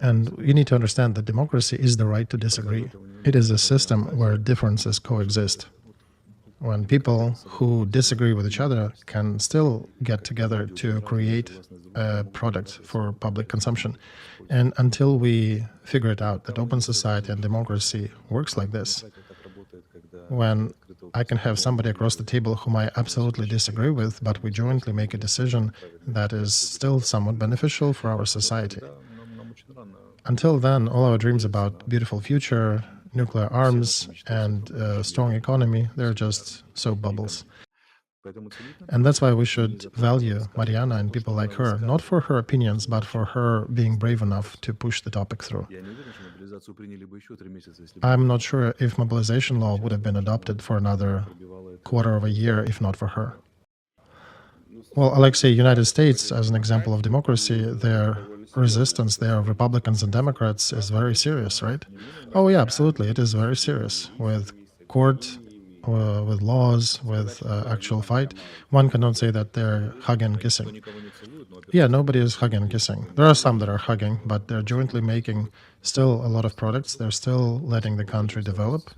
And you need to understand that democracy is the right to disagree. It is a system where differences coexist. When people who disagree with each other can still get together to create a product for public consumption. And until we figure it out that open society and democracy works like this, when I can have somebody across the table whom I absolutely disagree with, but we jointly make a decision that is still somewhat beneficial for our society. Until then, all our dreams about beautiful future, nuclear arms, and a strong economy, they're just soap bubbles. And that's why we should value Mariana and people like her, not for her opinions, but for her being brave enough to push the topic through. I'm not sure if mobilization law would have been adopted for another quarter of a year if not for her. Well, Alexey, United States, as an example of democracy, their resistance there of Republicans and Democrats is very serious, right? Oh yeah, absolutely, it is very serious. With court, with laws, with actual fight, one cannot say that they're hugging and kissing. Yeah, nobody is hugging and kissing. There are some that are hugging, but they're jointly making still a lot of products. They're still letting the country develop.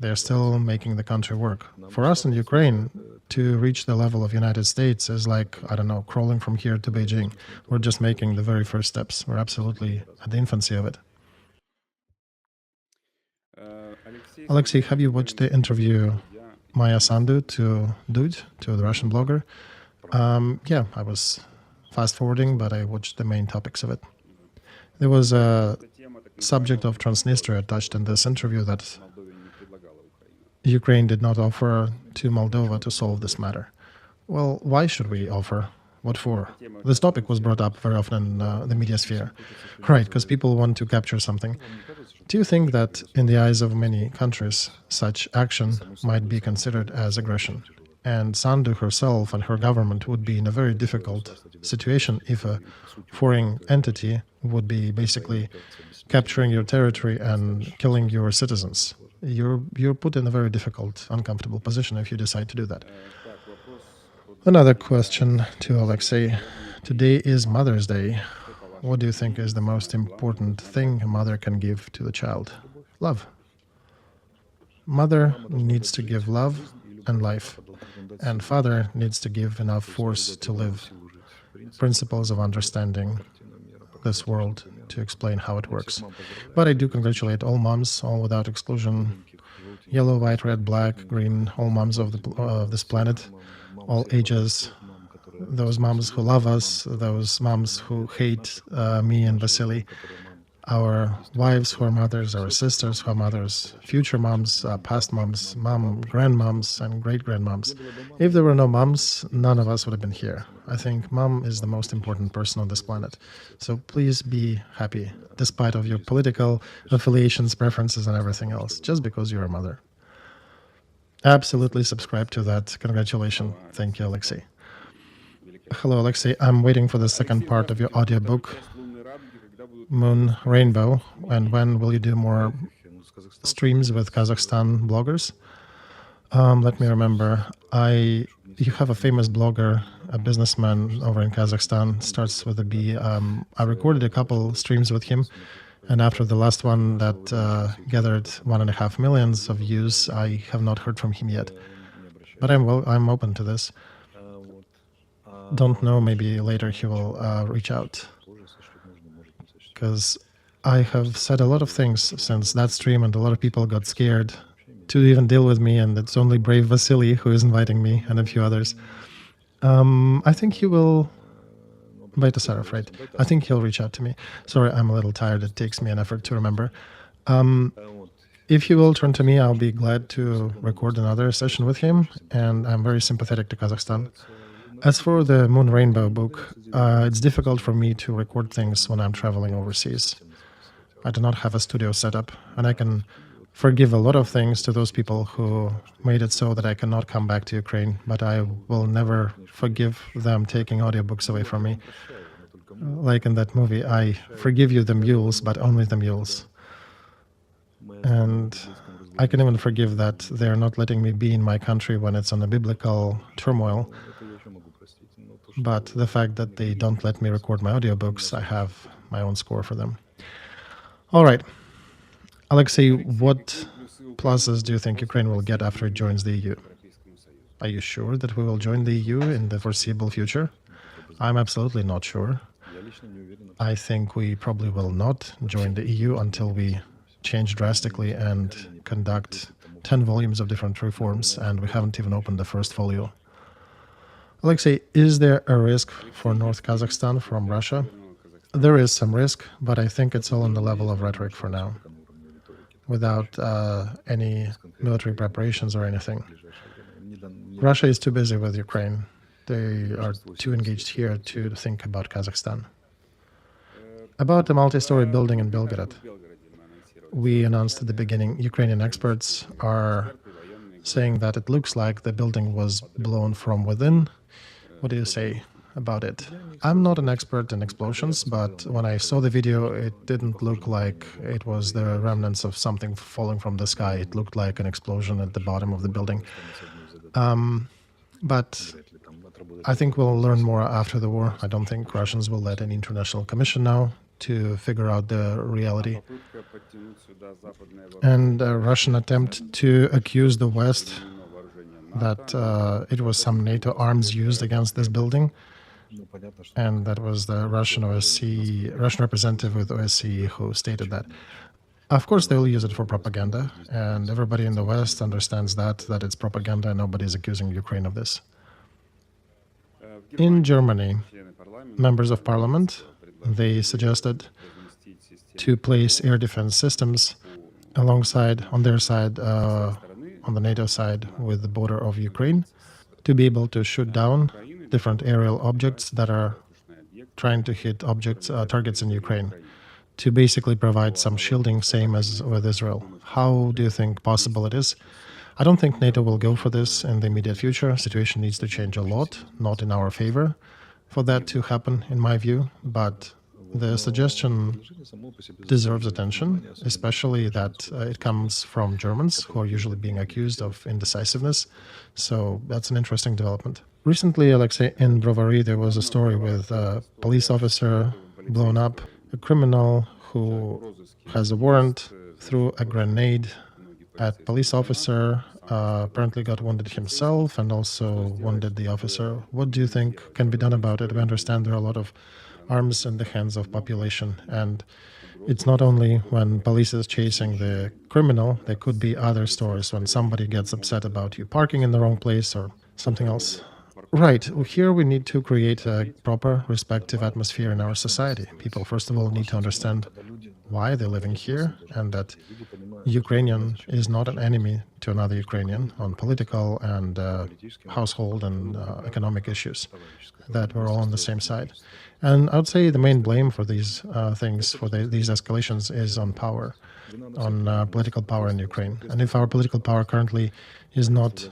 They're still making the country work. For us in Ukraine, to reach the level of United States is like, I don't know, crawling from here to Beijing. We're just making the very first steps. We're absolutely at the infancy of it. Alexey, have you watched the interview Maya Sandu to Dud, to the Russian blogger? Yeah, I was fast forwarding, but I watched the main topics of it. There was a subject of Transnistria touched in this interview that Ukraine did not offer to Moldova to solve this matter. Well, why should we offer? What for? This topic was brought up very often in the media sphere. Right, because people want to capture something. Do you think that in the eyes of many countries, such action might be considered as aggression? And Sandu herself and her government would be in a very difficult situation if a foreign entity would be basically capturing your territory and killing your citizens. You're put in a very difficult, uncomfortable position if you decide to do that. Another question to Alexey. Today is Mother's Day. What do you think is the most important thing a mother can give to the child? Love. Mother needs to give love and life, and father needs to give enough force to live, principles of understanding this world to explain how it works. But I do congratulate all moms, all without exclusion, yellow, white, red, black, green, all moms of this planet, all ages, those moms who love us, those moms who hate me and Vasily, our wives who are mothers, our sisters who are mothers, future moms, past moms, grandmoms, and great-grandmoms. If there were no moms, none of us would have been here. I think mom is the most important person on this planet. So please be happy, despite of your political affiliations, preferences, and everything else, just because you're a mother. Absolutely subscribe to that. Congratulations. Thank you, Alexey. Hello, Alexey. I'm waiting for the second part of your audiobook, Moon Rainbow. And when will you do more streams with Kazakhstan bloggers? Let me remember. You have a famous blogger, a businessman over in Kazakhstan, starts with a B. I recorded a couple streams with him. And after the last one that gathered 1.5 million views, I have not heard from him yet. But I'm open to this. Don't know, maybe later he will reach out. Because I have said a lot of things since that stream, and a lot of people got scared to even deal with me, and it's only brave Vasily who is inviting me, and a few others. I think he will... Baitasarov, right? I think he'll reach out to me. Sorry, I'm a little tired. It takes me an effort to remember. If he will turn to me, I'll be glad to record another session with him, and I'm very sympathetic to Kazakhstan. As for the Moon Rainbow book, it's difficult for me to record things when I'm traveling overseas. I do not have a studio set up, and I can forgive a lot of things to those people who made it so that I cannot come back to Ukraine, but I will never forgive them taking audiobooks away from me. Like in that movie, I forgive you the mules, but only the mules. And I can even forgive that they're not letting me be in my country when it's on a biblical turmoil. But the fact that they don't let me record my audiobooks, I have my own score for them. All right. Alexey, what pluses do you think Ukraine will get after it joins the EU? Are you sure that we will join the EU in the foreseeable future? I'm absolutely not sure. I think we probably will not join the EU until we change drastically and conduct 10 volumes of different reforms, and we haven't even opened the first folio. Alexey, is there a risk for North Kazakhstan from Russia? There is some risk, but I think it's all on the level of rhetoric for now, without any military preparations or anything. Russia is too busy with Ukraine. They are too engaged here to think about Kazakhstan. About the multi-story building in Belgorod, we announced at the beginning, Ukrainian experts are saying that it looks like the building was blown from within. What do you say about it? I'm not an expert in explosions, but when I saw the video, it didn't look like it was the remnants of something falling from the sky. It looked like an explosion at the bottom of the building. But I think we'll learn more after the war. I don't think Russians will let an international commission now to figure out the reality. And a Russian attempt to accuse the West that it was some NATO arms used against this building, and that was the Russian representative with OSCE who stated that. Of course, they will use it for propaganda, and everybody in the West understands that it's propaganda, and nobody's accusing Ukraine of this. In Germany, members of parliament, they suggested to place air defense systems alongside, on their side, on the NATO side, with the border of Ukraine, to be able to shoot down different aerial objects that are trying to hit targets in Ukraine, to basically provide some shielding, same as with Israel. How do you think possible it is? I don't think NATO will go for this in the immediate future. Situation needs to change a lot, not in our favor, for that to happen, in my view. But the suggestion deserves attention, especially that it comes from Germans, who are usually being accused of indecisiveness. So that's an interesting development. Recently, Alexey, in Brovary, there was a story with a police officer blown up. A criminal who has a warrant threw a grenade at police officer, apparently got wounded himself and also wounded the officer. What do you think can be done about it? We understand there are a lot of arms in the hands of population, and it's not only when police is chasing the criminal, there could be other stories when somebody gets upset about you parking in the wrong place or something else. Right. Here we need to create a proper, respectful atmosphere in our society. People, first of all, need to understand why they're living here, and that Ukrainian is not an enemy to another Ukrainian on political and household and economic issues, that we're all on the same side. And I would say the main blame for these things, for these escalations, is on power, on political power in Ukraine. And if our political power currently is not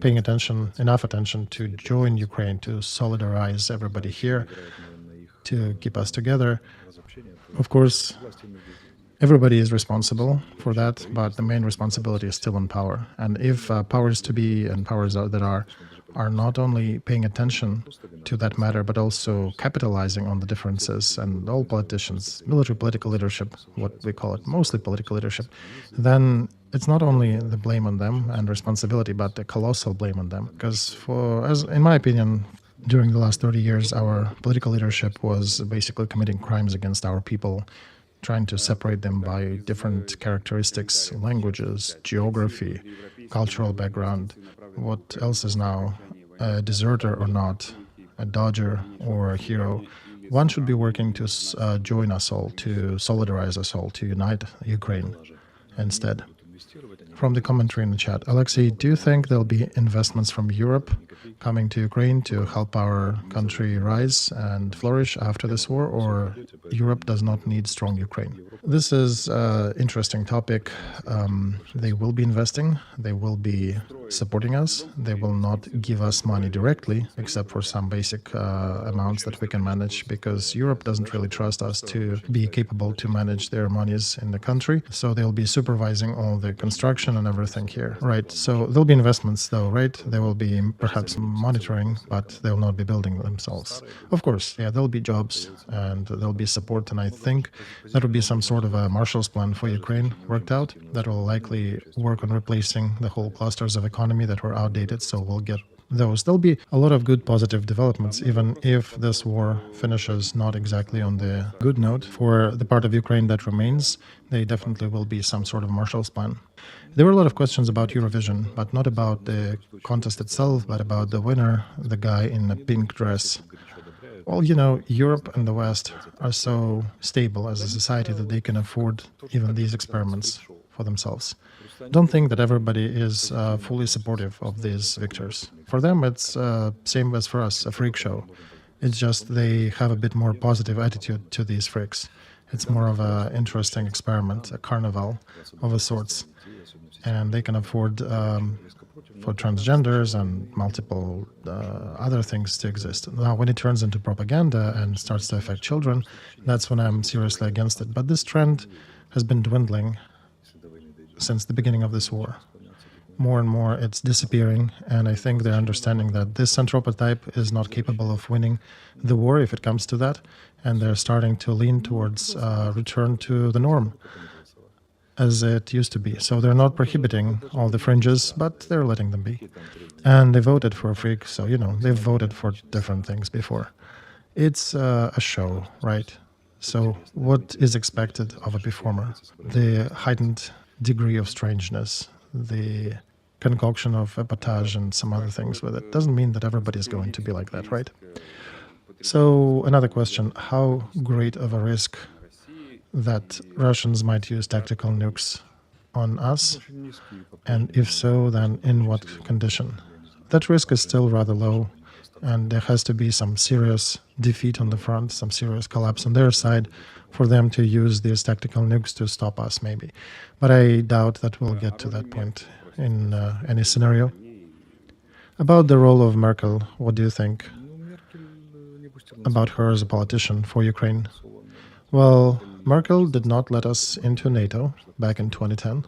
paying enough attention to join Ukraine, to solidarize everybody here, to keep us together, of course, everybody is responsible for that, but the main responsibility is still on power. And if powers to be and powers that are not only paying attention to that matter, but also capitalizing on the differences, and all politicians, military political leadership, what we call it, mostly political leadership, then it's not only the blame on them and responsibility, but a colossal blame on them. Because in my opinion, during the last 30 years, our political leadership was basically committing crimes against our people, trying to separate them by different characteristics, languages, geography, cultural background. What else is now a deserter or not, a dodger or a hero? One should be working to join us all, to solidarize us all, to unite Ukraine instead. From the commentary in the chat, Alexey, do you think there'll be investments from Europe coming to Ukraine to help our country rise and flourish after this war, or Europe does not need strong Ukraine? This is an interesting topic. They will be investing. They will be supporting us. They will not give us money directly, except for some basic amounts that we can manage, because Europe doesn't really trust us to be capable to manage their monies in the country. So they'll be supervising all the construction and everything here, right? So there'll be investments though, right? There will be perhaps monitoring, but they'll not be building themselves. Of course, yeah, there'll be jobs and there'll be support, and I think that would be some sort of a Marshall's Plan for Ukraine worked out that will likely work on replacing the whole clusters of economy that were outdated, so we'll get those. There'll be a lot of good positive developments, even if this war finishes not exactly on the good note. For the part of Ukraine that remains, there definitely will be some sort of Marshall's Plan. There were a lot of questions about Eurovision, but not about the contest itself, but about the winner, the guy in a pink dress. Well, you know, Europe and the West are so stable as a society that they can afford even these experiments for themselves. Don't think that everybody is fully supportive of these victors. For them, it's same as for us, a freak show. It's just they have a bit more positive attitude to these freaks. It's more of an interesting experiment, a carnival of a sorts. And they can afford for transgenders and multiple other things to exist. Now, when it turns into propaganda and starts to affect children, that's when I'm seriously against it. But this trend has been dwindling since the beginning of this war. More and more it's disappearing, and I think they're understanding that this Centropa type is not capable of winning the war if it comes to that, and they're starting to lean towards return to the norm as it used to be. So they're not prohibiting all the fringes, but they're letting them be. And they voted for a freak, so, you know, they've voted for different things before. It's a show, right? So what is expected of a performer? The heightened degree of strangeness, the concoction of epatage and some other things with it. Doesn't mean that everybody's going to be like that, right? So another question, how great of a risk that Russians might use tactical nukes on us? And if so, then in what condition? That risk is still rather low, and there has to be some serious defeat on the front, some serious collapse on their side for them to use these tactical nukes to stop us, maybe. But I doubt that we'll get to that point in any scenario. About the role of Merkel, what do you think about her as a politician for Ukraine? Well, Merkel did not let us into NATO back in 2010,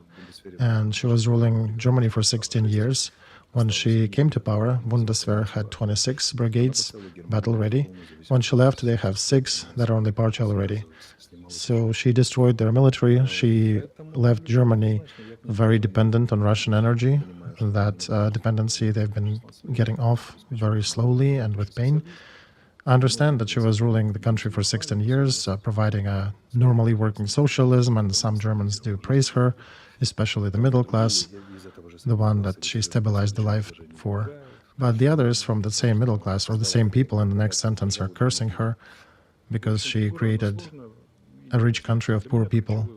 and she was ruling Germany for 16 years. When she came to power, Bundeswehr had 26 brigades battle-ready. When she left, they have 6 that are only partially ready. So she destroyed their military. She left Germany very dependent on Russian energy. That dependency they've been getting off very slowly and with pain. I understand that she was ruling the country for 16 years, providing a normally working socialism, and some Germans do praise her, especially the middle class, the one that she stabilized the life for. But the others from the same middle class, or the same people in the next sentence, are cursing her because she created a rich country of poor people.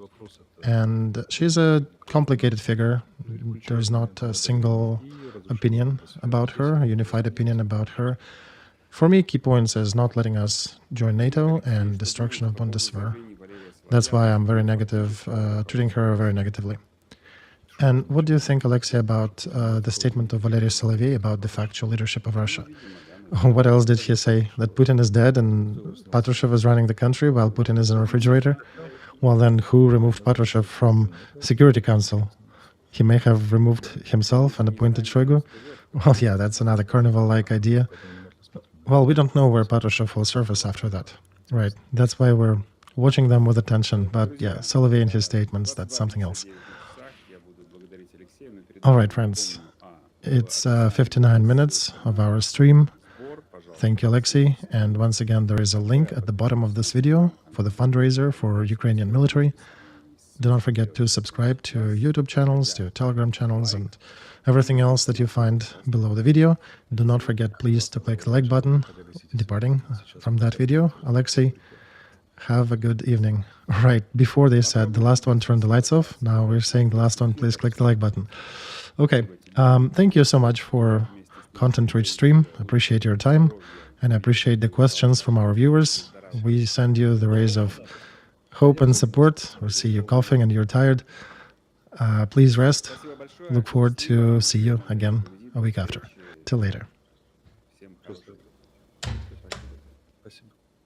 And she's a complicated figure. There's not a single opinion about her, a unified opinion about her. For me, key points is not letting us join NATO and destruction of Bundeswehr. That's why I'm very negative, treating her very negatively. And what do you think, Alexey, about the statement of Valery Solovey about the factual leadership of Russia? What else did he say? That Putin is dead and Patrushev is running the country while Putin is in a refrigerator? Well, then who removed Patrushev from Security Council? He may have removed himself and appointed Shoigu? Well, yeah, that's another carnival-like idea. Well, we don't know where Patrushev will surface after that, right? That's why we're watching them with attention. But yeah, Solovey and his statements, that's something else. All right, friends, it's 59 minutes of our stream. Thank you, Alexey. And once again, there is a link at the bottom of this video for the fundraiser for Ukrainian military. Do not forget to subscribe to YouTube channels, to Telegram channels, and everything else that you find below the video. Do not forget, please, to click the like button. Departing from that video, Alexey, have a good evening. All right, before they said the last one turned the lights off. Now we're saying the last one, please click the like button. Okay, thank you so much for content-rich stream. Appreciate your time, and I appreciate the questions from our viewers. We send you the rays of hope and support. We see you coughing and you're tired. Please rest. Look forward to see you again a week after. Till later. Спасибо.